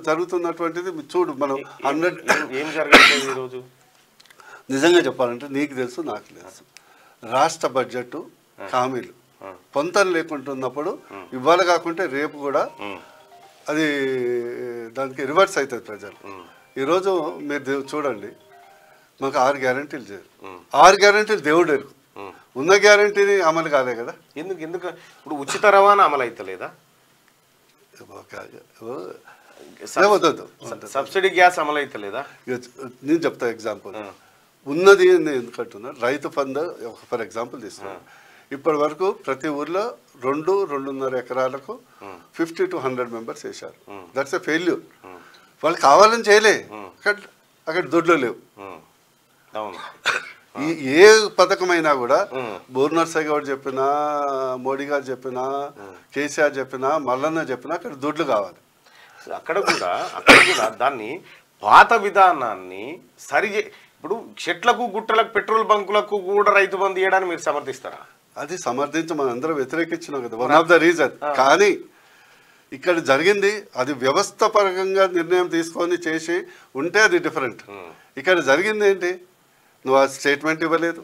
జరుగుతున్నటువంటిది చూడు మనం 100 ఏం జరగట్లేదు ఈరోజు. నిజంగా చెప్పాలంటే నీకు తెలుసు నాకు తెలుసు రాష్ట్ర బడ్జెట్ హామీలు పొంతన లేకుంటున్నప్పుడు ఇవాళ కాకుంటే రేపు కూడా అది దానికి రివర్స్ అవుతుంది ప్రజలు. ఈరోజు మీరు చూడండి మాకు 6 గ్యారంటీలు చేయరు. 6 గ్యారంటీలు దేవుడు ఎరుకు ఉన్న గ్యారంటీని అమలు కాలే కదా. ఎందుకు ఇప్పుడు ఉచిత రవాణా అమలు అవుతలేదా? సబ్సిడీ గ్యాస్ అమలు అవుతలేదా? నేను చెప్తా ఎగ్జాంపుల్ ఉన్నది ఎందుకంటున్నా రైతు ఫండ్ ఫర్ ఎగ్జాంపుల్ తీసుకున్నాను. ఇప్పటి వరకు ప్రతి ఊర్లో 2-2.5 ఎకరాలకు 50 to 100 మెంబర్స్ వేశారు. That's a failure. వాళ్ళు కావాలని చేయలే, అక్కడ దొడ్లు లేవు. ఏ పథకమైనా కూడా బూర్నర్సయ్య గారు చెప్పినా, మోడీ గారు చెప్పినా, కేసీఆర్ చెప్పినా, మల్లన్న చెప్పినా అక్కడ దొడ్లు కావాలి. అక్కడ కూడా దాన్ని పాత విధానాన్ని ఇప్పుడు చెట్లకు గుట్టలకు పెట్రోల్ బంకులకు కూడా రైతు బంధు ఇవ్వడానికి మీరు సమర్థిస్తారా? అది సమర్థించి మనం అందరం వ్యతిరేకించినాం కదా, వన్ ఆఫ్ ద రీజన్. కానీ ఇక్కడ జరిగింది అది వ్యవస్థపరంగా నిర్ణయం తీసుకొని చేసి ఉంటే అది డిఫరెంట్. ఇక్కడ జరిగింది ఏంటి, నువ్వు ఆ స్టేట్మెంట్ ఇవ్వలేదు,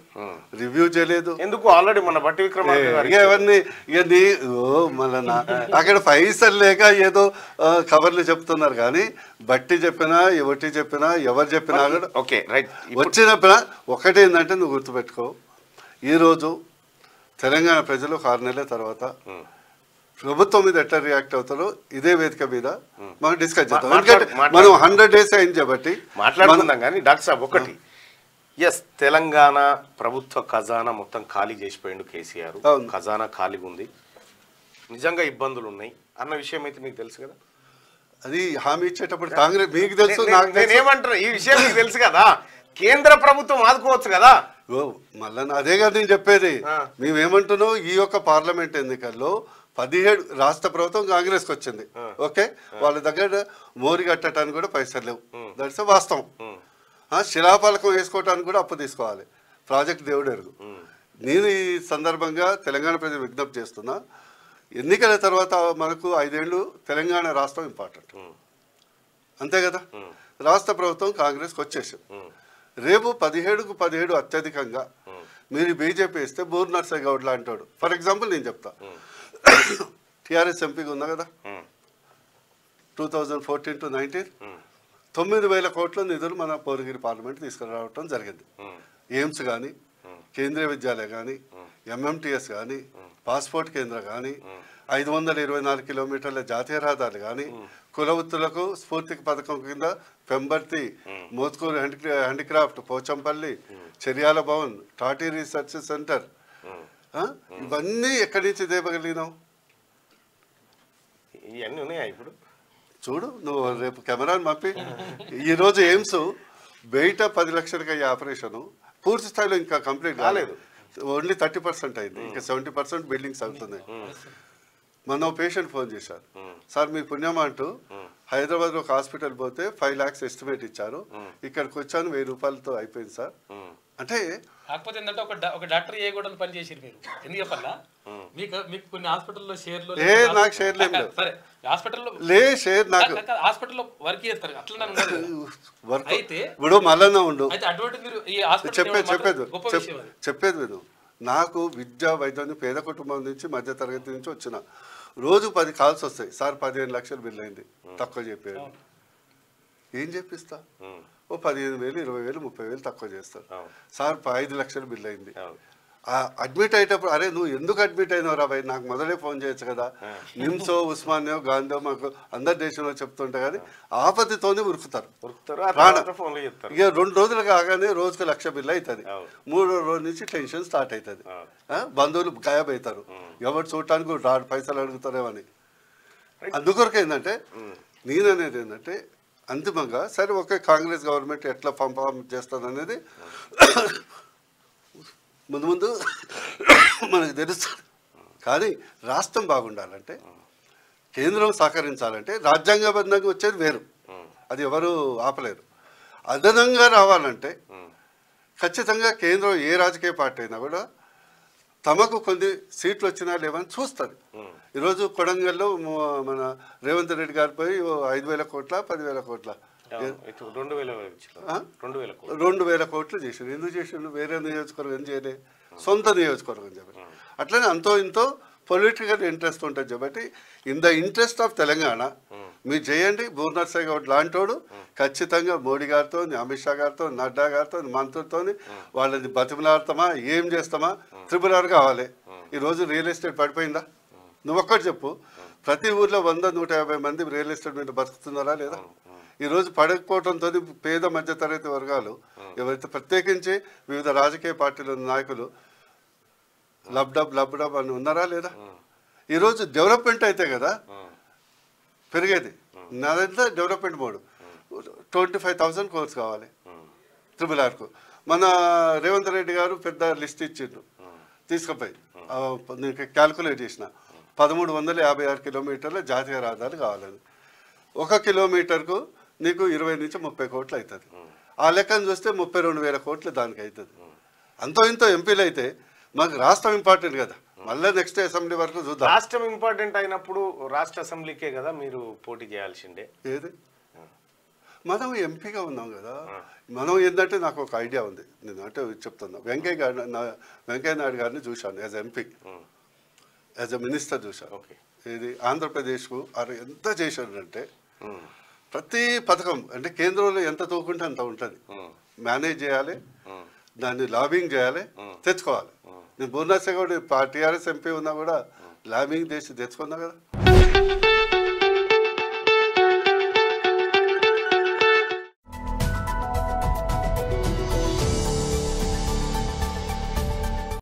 రివ్యూ చేయలేదు. ఎందుకు ఆల్రెడీ మన బట్టి విక్రమార్క ఎవరిని మళ్ళా అక్కడ పైసలు లేక ఏదో కవర్లు చెప్తున్నారు. కానీ బట్టి చెప్పినా ఎవటి చెప్పినా ఎవరు చెప్పినా కూడా ఓకే రైట్. వచ్చినప్పుడు ఒకటేందంటే నువ్వు గుర్తుపెట్టుకో, ఈరోజు తెలంగాణ ప్రజలు 6 నెలల తర్వాత ప్రభుత్వం మీద ఎట్లా రియాక్ట్ అవుతారో ఇదే వేదిక మీద మనం డిస్కస్ చేద్దాం. ఎందుకంటే మనం 100 days అయింది కాబట్టి మాట్లాడుకుందాం. కానీ డాక్టర్ సాబ్ ఒకటి, ఎస్ తెలంగాణ ప్రభుత్వ ఖజానా మొత్తం ఖాళీ చేసిపోయిండు కేసీఆర్. ఖజానా ఖాళీగా ఉంది, నిజంగా ఇబ్బందులు ఉన్నాయి అన్న విషయం అయితే మీకు తెలుసు కదా. అది హామీ ఇచ్చేటప్పుడు కాంగ్రెస్ మీకు తెలుసు, నేనేమంటారు ఈ విషయం మీకు తెలుసు కదా. కేంద్ర ప్రభుత్వం ఆదుకోవచ్చు కదా. మళ్ళా అదే కదా నేను చెప్పేది. మేమేమంటున్నాం, ఈ యొక్క పార్లమెంట్ ఎన్నికల్లో 17 రాష్ట్ర ప్రభుత్వం కాంగ్రెస్కి వచ్చింది. ఓకే, వాళ్ళ దగ్గర మోరి కట్టడానికి కూడా పైసలు లేవు, దట్స్ వాస్తవం. శిలాఫలకం వేసుకోవటానికి కూడా అప్పు తీసుకోవాలి, ప్రాజెక్ట్ దేవుడు ఎరుగు. నేను ఈ సందర్భంగా తెలంగాణ ప్రజలు విజ్ఞప్తి చేస్తున్నా, ఎన్నికల తర్వాత మనకు 5 ఏళ్ళు తెలంగాణ రాష్ట్రం ఇంపార్టెంట్, అంతే కదా. రాష్ట్ర ప్రభుత్వం కాంగ్రెస్కి వచ్చేసింది. రేపు 17కు 17 అత్యధికంగా మీరు బీజేపీ వేస్తే బూర్నర్సయ్య గౌడ్ లాంటాడు. ఫర్ ఎగ్జాంపుల్ నేను చెప్తా, టీఆర్ఎస్ ఎంపీగా ఉన్నా కదా 2014 to 19 9,000 కోట్ల నిధులు మన పౌరగిరి పార్లమెంట్ తీసుకురావటం జరిగింది. ఎయిమ్స్ కానీ, కేంద్రీయ విద్యాలయం కానీ, ఎంఎంటీఎస్ కానీ, పాస్పోర్ట్ కేంద్రం కానీ, 524 కిలోమీటర్ల జాతీయ రహదారులు కానీ, కుల వృత్తులకు స్ఫూర్తి పథకం కింద పెంబర్తి, మోత్కూరు హ్యాండిక్రాఫ్ట్, పోచంపల్లి, చెర్యాల భవన్, టాటీ రీసెర్చ్ సెంటర్, ఇవన్నీ ఎక్కడి నుంచి తేపగలిగినావు? ఇవన్నీ ఉన్నాయా ఇప్పుడు? చూడు, నువ్వు రేపు కెమెరాని పంపి. ఈరోజు ఎయిమ్స్ బయట 10 లక్షలకి అయ్యే ఆపరేషను పూర్తి స్థాయిలో ఇంకా కంప్లీట్ కాలేదు, ఓన్లీ 30% అయింది. ఇంకా 70% బిల్డింగ్స్ అవుతున్నాయి. మన పేషెంట్ ఫోన్ చేశారు, సార్ మీ పుణ్యమా అంటూ హైదరాబాద్లో ఒక హాస్పిటల్ పోతే 5 lakhs ఎస్టిమేట్ ఇచ్చారు, ఇక్కడికి వచ్చాను 1000 రూపాయలతో అయిపోయింది సార్ అంటే. కాకపోతే ఏంటంటే ఒక డాక్టర్ ఏ కూడా పని చేసిరు మీరు, ఎందుకు చెప్పాలా? మీకు కొన్ని హాస్పిటల్లో షేర్లు నాకు షేర్ లేదు, సరే హాస్పిటల్లో లే షేర్ నాకు హాస్పిటల్లో వర్క్ చేస్తారు అట్లా అయితే ఇప్పుడు మళ్ళా ఉండు అటువంటి మీరు ఈ హాస్పిటల్ చెప్పేది విను. నాకు విద్యా వైద్యాన్ని పేద కుటుంబం నుంచి మధ్య తరగతి నుంచి వచ్చిన రోజు 10 కాల్స్ వస్తాయి, సార్ 15 లక్షలు బిల్ అయింది, తక్కువ చెప్పారు. ఏం చెప్పిస్తా, ఓ 15,000, 20,000, 30,000 తక్కువ చేస్తారు. సార్ 5 లక్షలు బిల్ అయింది. అడ్మిట్ అయ్యేటప్పుడు అరే నువ్వు ఎందుకు అడ్మిట్ అయినావు రా భయ్, నాకు మొదలే ఫోన్ చేయొచ్చు కదా. నిమ్సో, ఉస్మానియో, గాంధీ మాకు అందరి దేశంలో చెప్తుంటే కానీ ఆపత్తితోనే ఉరుకుతారు. ఇక 2 రోజులు కాగానే రోజుకు 1,00,000 బిల్ అవుతుంది. 3వ రోజు నుంచి టెన్షన్ స్టార్ట్ అవుతుంది. బంధువులు గాయబ్ అవుతారు, ఎవరు చూడటానికి రాడు, పైసలు అడుగుతారేమని. అందుకొరకు ఏంటంటే నేననేది ఏంటంటే అంతిమంగా సరే ఓకే, కాంగ్రెస్ గవర్నమెంట్ ఎట్లా పంపం చేస్తుంది అనేది ముందు మనకు తెలుస్తుంది. కానీ రాష్ట్రం బాగుండాలంటే, కేంద్రం సహకరించాలంటే రాజ్యాంగబద్ధంగా వచ్చేది వేరు, అది ఎవరు ఆపలేరు. అదనంగా రావాలంటే ఖచ్చితంగా కేంద్రం ఏ రాజకీయ పార్టీ అయినా కూడా తమకు కొన్ని సీట్లు వచ్చినా లేవని చూస్తుంది. ఈరోజు కొడంగల్లో మన రేవంత్ రెడ్డి గారిపై 5,000 కోట్ల 10,000 కోట్ల 2,000 కోట్లు చేసిండు. ఎందుకు చేసిండు? వేరే నియోజకవర్గం చేయలే, సొంత నియోజకవర్గం చెప్పి. అట్లనే అంతో ఇంతో పొలిటికల్ ఇంట్రెస్ట్ ఉంటుంది కాబట్టి in the interest of Telangana మీరు చేయండి. బూర్నర్సాయి గౌడ్ లాంటోడు ఖచ్చితంగా మోడీ గారితో, అమిత్ షా గారితో, నడ్డా గారితో, మంత్రులతో వాళ్ళని బతిమలాడతామా, ఏం చేస్తామా, RRR కావాలి. ఈరోజు రియల్ ఎస్టేట్ పడిపోయిందా? నువ్వు ఒక్కటి చెప్పు. ప్రతి ఊర్లో 100-150 మంది రియల్ ఎస్టేట్ మీద బతుకుతున్నారా లేదా? ఈరోజు పడకపోవడంతో పేద మధ్యతరగతి వర్గాలు ఎవరైతే ప్రత్యేకించి వివిధ రాజకీయ పార్టీల నాయకులు లబ్డబ్ అని ఉన్నారా లేదా? ఈరోజు డెవలప్మెంట్ అయితే కదా పెరిగేది. నాదంతా డెవలప్మెంట్ మోడ్. 25,000 కోర్స్ కావాలి RRRకు. మన రేవంత్ రెడ్డి గారు పెద్ద లిస్ట్ ఇచ్చిండు, తీసుకుపోయి నేను క్యాల్కులేట్ చేసిన 1,356 కిలోమీటర్ల జాతీయ రహదారి కావాలని. 1 కిలోమీటర్కు నీకు 20 నుంచి 30 కోట్లు అవుతుంది. ఆ లెక్కను చూస్తే 32,000 కోట్లు దానికి అవుతుంది. అంతో ఇంతో ఎంపీలు అయితే మాకు రాష్ట్రం ఇంపార్టెంట్ కదా. మళ్ళీ నెక్స్ట్ అసెంబ్లీ వరకు చూద్దాం. రాష్ట్రం ఇంపార్టెంట్ అయినప్పుడు రాష్ట్ర అసెంబ్లీకే కదా మీరు పోటీ చేయాల్సిందే. ఏది మనం ఎంపీగా ఉన్నాం కదా. మనం ఏంటంటే నాకు ఒక ఐడియా ఉంది, నేను అంటే చెప్తున్నా. వెంకయ్య నాయుడు గారిని చూశాను as MP, as a minister చూశాను. ఇది ఆంధ్రప్రదేశ్కు ఎంత చేశాడంటే ప్రతి పథకం అంటే కేంద్రంలో ఎంత తోకుంటే అంత ఉంటుంది. మేనేజ్ చేయాలి, దాన్ని లాబింగ్ చేయాలి, తెచ్చుకోవాలి. నేను బూర్నర్సాయి గౌడ్ TRS ఎంపీ ఉన్నా కూడా లాబింగ్ చేసి తెచ్చుకున్నా కదా.